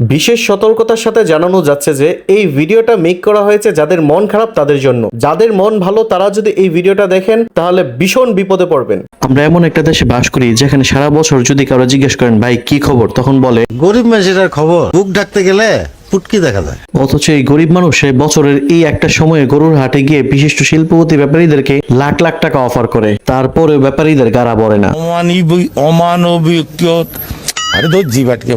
বিশেষ সতর্কতার সাথে জানানো যাচ্ছে যে এই ভিডিওটা মেক করা হয়েছে যাদের মন খারাপ তাদের জন্য। যাদের মন ভালো তারা যদি এই ভিডিওটা দেখেন তাহলে ভীষণ বিপদে পড়বেন। আমরা এমন একটা দেশে বাস করি যেখানে সারা বছর যদি কারো জিজ্ঞেস করেন ভাই কি খবর, তখন বলে গরিব মানুষের খবর, বুক ডাকতে গেলে ফুটকি দেখা যায়। অথচ এই গরিব মানুষ বছরের এই একটা সময়ে গরুর হাটে গিয়ে বিশিষ্ট শিল্পপতি ব্যাপারীদেরকে লাখ লাখ টাকা অফার করে, তারপরে ব্যাপারীদের গাড়া পড়ে না। অমানবিক আরে তো জিবাটকে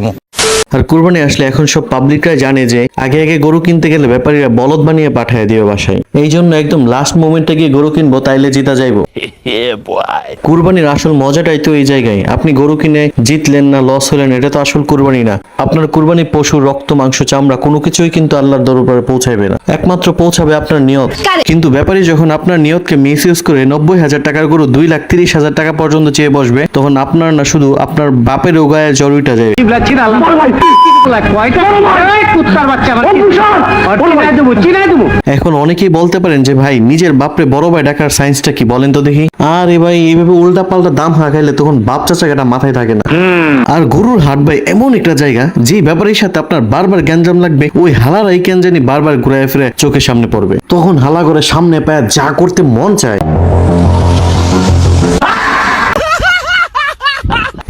আর কুরবানি আসলে এখন সব পাবলিকরা জানে যে আগে আগে গরু কিনতে গেলে ব্যাপারীরা বলদ বানিয়ে পাঠায় দিবে বাসায়। এই জন্য একদম লাস্ট মোমেন্টে গিয়ে গরু কিনবো, তাইলে জিতা যাইবো। কুরবানির আসল মজাটাই তো এই জায়গায়। আপনি গরু কিনে জিতলেন না লস হলেন, এটা তো আসল কুরবানি না। আপনার কুরবানি পশু, রক্ত, মাংস, চামড়া কোনো কিছুই কিন্তু আল্লাহর দরবারে পৌঁছাবে না, একমাত্র পৌঁছাবে আপনার নিয়ত। কিন্তু ব্যাপারী যখন আপনার নিয়তকে মিসইউজ করে 90,000 টাকার গরু 2,30,000 টাকা পর্যন্ত চেয়ে বসবে, তখন আপনার না শুধু আপনার বাপের গায়ে জ্বর উঠে যাবে। এখন অনেকেই বলতে পারেন যে ভাই নিজের বাপরে বড় ভাই ডাকার সায়েন্সটা কি বলেন তো দেখি। আর ভাই এইভাবে উল্টা পাল্টা দাম হাঁকাইলে তখন বাপ চাচাটা মাথায় থাকে না। আর গরুর হাট ভাই এমন একটা জায়গা যে ব্যাপারীর সাথে আপনার বারবার গ্যাঞ্জাম লাগবে, ওই হালারাই কেন জানি বারবার ঘুরে ফিরে চোখের সামনে পড়বে, তখন হালা করে সামনে পায় যা করতে মন চায়।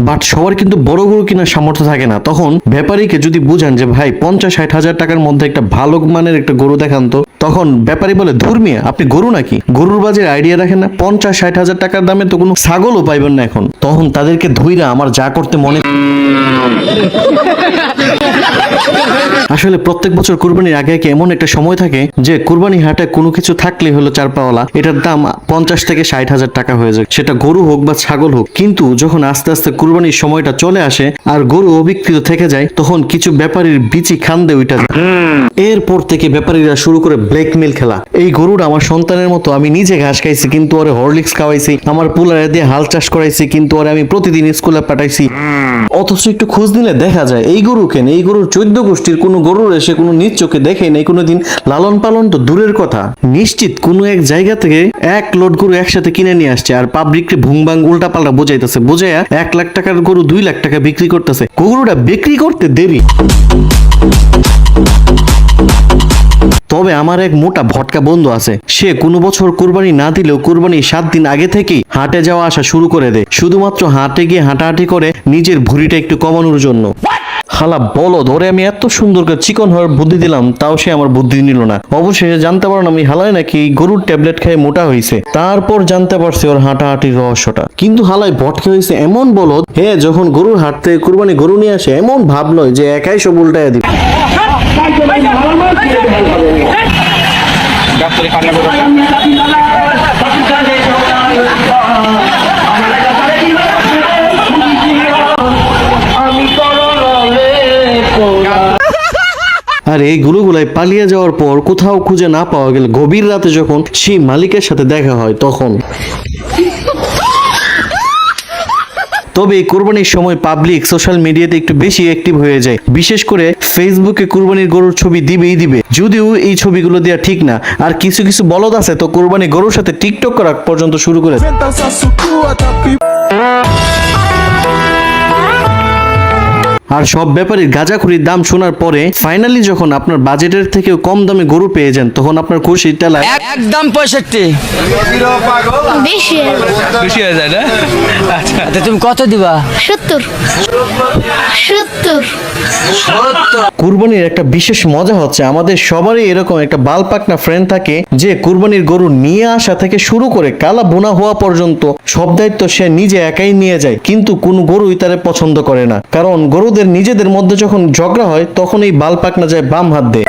বাট সবার কিন্তু বড় গরু কেনার সামর্থ্য থাকে না। তখন ব্যাপারীকে যদি বুঝান যে ভাই 50-60 হাজার টাকার মধ্যে একটা ভালো মানের একটা গরু দেখান তো, তখন ব্যাপারী বলে ধুর মিয়া আপনি গরু নাকি, গরুর বাজারে আইডিয়া রাখেন না, 50-60 হাজার টাকার দামে তো কোনো ছাগলও পাইবেন না এখন। তখন তাদেরকে ধুইরা আমার যা করতে মনে। আসলে প্রত্যেক বছর কুরবানির আগে আগে এমন একটা সময় থাকে যে কুরবানি হাটে কোনো কিছু থাকলে হলো চারপাওয়ালা, এটার দাম 50-60 হাজার টাকা হয়ে যায়, সেটা গরু হোক বা ছাগল হোক। কিন্তু যখন আস্তে আস্তে কুরবানির সময়টা চলে আসে আর গরু অবিক্রিত থেকে যায়, তখন কিছু ব্যাপারীর বিচি খান্দে ওইটা যায়। এরপর থেকে ব্যাপারীরা শুরু করে ব্ল্যাকমেল খেলা। এই গরুটা আমার সন্তানের মতো, আমি নিজে ঘাস খাইছি কিন্তু ওরে হরলিক্স খাওয়াইছি, আমার পুলারে দিয়ে হাল চাষ করাইছি কিন্তু ওরে আমি প্রতিদিন স্কুলে পাঠাইছি। অথচ একটু খোঁজ নিলে দেখা যায় এই গরু কেন, এই গরুর 14 গোষ্ঠীর কোনো গরুর এসে কোনো নিজ চোখে দেখে নাই কোনোদিন, লালন পালন তো দূরের কথা। নিশ্চিত কোনো এক জায়গা থেকে এক লোড গরু একসাথে কিনে নিয়ে আসছে আর পাবলিককে ভুংবাং উল্টা পাল্টা বোঝাইতেছে, বোঝাইয়া 1 লাখ টাকার গরু 2 লাখ টাকা বিক্রি করতেছে। গরুটা বিক্রি করতে দেরি। তবে আমার এক মোটা ভটকা বন্ধু আছে, সে কোনো বছর কুরবানি না দিলেও কুরবানি 7 দিন আগে থেকেই হাটে যাওয়া আসা শুরু করে দেয়, শুধুমাত্র হাটে গিয়ে হাঁটাহাঁটি করে নিজের ভুঁড়িটা একটু কমানোর জন্য। হালা বলো ধরে আমি এত সুন্দর করে চিকন হওয়ার বুদ্ধি দিলাম, তাও সে আমার বুদ্ধি নিল না। অবশেষে জানতে পারলাম আমি হালায় নাকি গরুর ট্যাবলেট খেয়ে মোটা হয়েছে। তারপর জানতে পারছি ওর হাঁটাহাঁটির রহস্যটা। কিন্তু হালায় ভটকে হয়েছে এমন বলদ, যখন গরুর হাট থেকে কুরবানি গরু নিয়ে আসে এমন ভাব লয় যে একাই সব উল্টায় দিবে। আর এই গরুগুলাই পালিয়ে যাওয়ার পর কোথাও খুঁজে না পাওয়া গেলে গভীর রাতে যখন সেই মালিকের সাথে দেখা হয় তখন। তবে এই কুরবানির সময় পাবলিক সোশ্যাল মিডিয়াতে একটু বেশি অ্যাক্টিভ হয়ে যায়, বিশেষ করে ফেসবুকে কুরবানির গরুর ছবি দিবেই দিবে, যদিও এই ছবিগুলো দেওয়া ঠিক না। আর কিছু কিছু বলদ আছে তো কুরবানি গরুর সাথে টিকটক করা পর্যন্ত শুরু করেছে। আর সব ব্যাপারীর গাঁজাখুরির দাম শোনার পরে ফাইনালি যখন আপনার বাজেটের থেকেও কম দামে গরু পেয়ে যান, তখন আপনার খুশির টেলায় একদম 65 বেশি হয়ে যায় না? আচ্ছা তুমি কত দিবা? 70। কুরবানির একটা বিশেষ মজা হচ্ছে আমাদের সবারই এরকম একটা বালপাকনা ফ্রেন্ড থাকে যে কুরবানির গরু নিয়ে আসা থেকে শুরু করে কালা বোনা হওয়া পর্যন্ত সব দায়িত্ব সে নিজে একাই নিয়ে যায়, কিন্তু কোনো গরুই তারে পছন্দ করে না। কারণ গরুদের নিজেদের মধ্যে যখন ঝগড়া হয় তখন এই বালপাকনা যায় বাম হাত দেয়।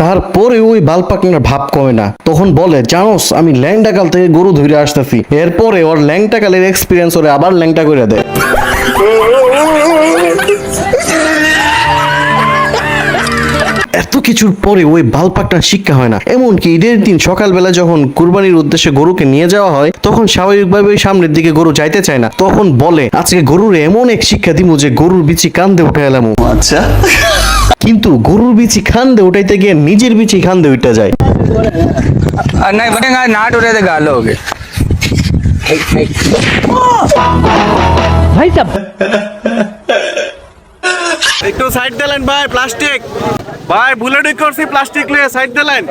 তারপরে ওই বালপাকনার ভাব কমে না, তখন বলে জানোস আমি ল্যাংটাকাল থেকে গরু ধরে আসতেছি। এরপরে ওর ল্যাংটাকালের এক্সপিরিয়েন্স ওরে আবার ল্যাংটা করে দেয়। এত কিছুর পরে ওই বালপাকটা শিক্ষা হয় না। এমনকি ঈদের দিন সকালবেলা যখন কুরবানির উদ্দেশ্যে গরুকে নিয়ে যাওয়া হয় তখন স্বাভাবিকভাবে সামনের দিকে গরু যাইতে চায় না, তখন বলে আজকে গরুর এমন এক শিক্ষা দিব যে গরুর বিচি কান্দে উঠে এলাম। আচ্ছা, কিন্তু গরুর বিচি খান্দে উঠাইতে গিয়ে নিজের বিচি খান্দে উঠে যায়। नहीं बनेगा नाट उड़े तो गालो हो गए ভাই সাব একটু সাইড দিলেন ভাই, প্লাস্টিক ভাই বুলেট করছি, প্লাস্টিক নিয়ে সাইড দিলেন।